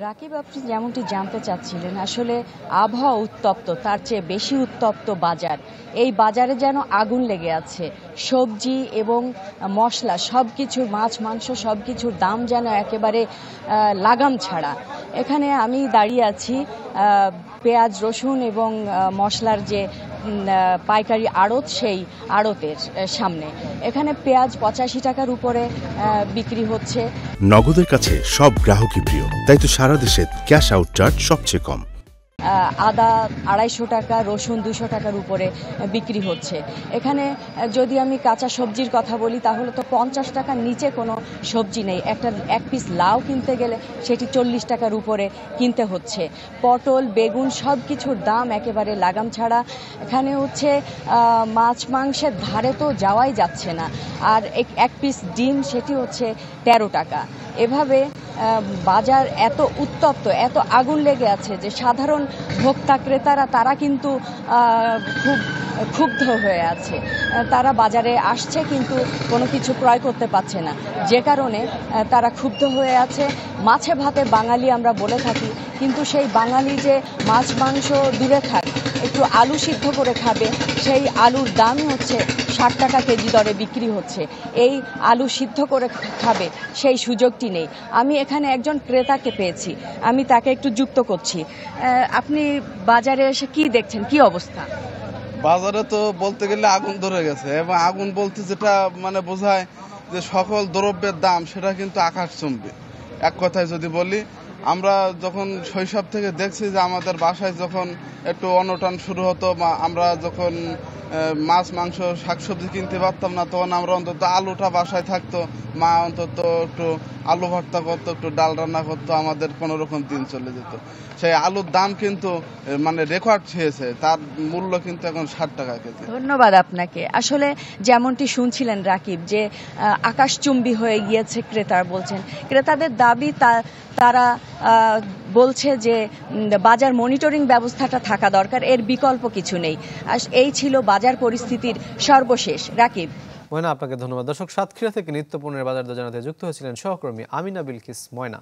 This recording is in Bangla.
রাকিব, আপনি যেমনটি জানতে চাচ্ছিলেন, আসলে আবহাওয়া উত্তপ্ত, তার চেয়ে বেশি উত্তপ্ত বাজার। এই বাজারে যেন আগুন লেগে আছে। সবজি এবং মশলা সবকিছুর, মাছ মাংস সবকিছুর দাম যেন একেবারে লাগাম ছাড়া। এখানে আমি দাঁড়িয়ে আছি পেঁয়াজ রসুন এবং মশলার যে পাইকারি আড়ত, সেই আড়তের সামনে। এখানে পেঁয়াজ 85 টাকার উপরে বিক্রি হচ্ছে। নগদের কাছে সব গ্রাহকই প্রিয়, তাই তো সারা দেশে ক্যাশ আউট চার্জ সবচেয়ে কম। আদা 250 টাকা, রসুন 200 টাকার উপরে বিক্রি হচ্ছে। এখানে যদি আমি কাঁচা সবজির কথা বলি, তাহলে তো 50 টাকার নিচে কোনো সবজি নেই। এক পিস লাউ কিনতে গেলে সেটি 40 টাকার উপরে কিনতে হচ্ছে। পটল, বেগুন সব কিছুর দাম একেবারে লাগাম ছাড়া। এখানে হচ্ছে মাছ মাংসের ধারে তো যাওয়াই যাচ্ছে না। আর এক পিস ডিম, সেটি হচ্ছে 13 টাকা। এভাবে বাজার এত উত্তপ্ত, এত আগুন লেগে আছে যে সাধারণ ভোক্তা ক্রেতারা তারা কিন্তু খুব ক্ষুব্ধ হয়ে আছে। তারা বাজারে আসছে কিন্তু কোনো কিছু ক্রয় করতে পারছে না, যে কারণে তারা ক্ষুব্ধ হয়ে আছে। মাছে ভাতে বাঙালি আমরা বলে থাকি, কিন্তু সেই বাঙালি যে মাছ মাংস দূরে থাক, একটু আলু সিদ্ধ করে খাবে, সেই আলুর দামই হচ্ছে 60 টাকা কেজি দরে বিক্রি হচ্ছে। এই আলু সিদ্ধ করে খাবে, সেই সুযোগটি নেই। আমি এখানে একজন ক্রেতাকে পেয়েছি, আমি তাকে একটু যুক্ত করছি। আপনি বাজারে এসে কি দেখছেন, কি অবস্থা? বাজারে তো বলতে গেলে আগুন ধরে গেছে, এবং আগুন বলতে যেটা বোঝায় যে সকল দ্রব্যের দাম সেটা কিন্তু আকাশচুম্বী। এক কথায় যদি বলি, আমরা যখন শৈশব থেকে দেখছি যে আমাদের বাসায় যখন একটু অনটন শুরু হতো, বা আমরা যখন মাছ মাংস শাকসবজি কিনতে পারতাম না, তখন আমরা অন্তত আলুটা বাসায় থাকতো, মা অন্তত একটু আলু ভর্তা করতো, একটু ডাল রান্না করতো, আমাদের কোনো রকম দিন চলে যেত। সেই আলুর দাম কিন্তু রেকর্ড ছুঁয়েছে, তার মূল্য কিন্তু এখন 60 টাকা কেজি। ধন্যবাদ আপনাকে। আসলে যেমনটি শুনছিলেন রাকিব, যে আকাশচুম্বী হয়ে গিয়েছে ক্রেতা বলছেন। ক্রেতাদের দাবি, তারা বলছে যে বাজার মনিটরিং ব্যবস্থাটা থাকা দরকার, এর বিকল্প কিছু নেই। আর এই ছিল বাজার পরিস্থিতির সর্বশেষ। রাকিব। ময়না, আপনাকে ধন্যবাদ। দর্শক, সাতক্ষীরা থেকে নিত্যপণ্যের বাজার দর জানাতে যুক্ত হয়েছিলেন সহকর্মী আমিনা বিলকিস ময়না।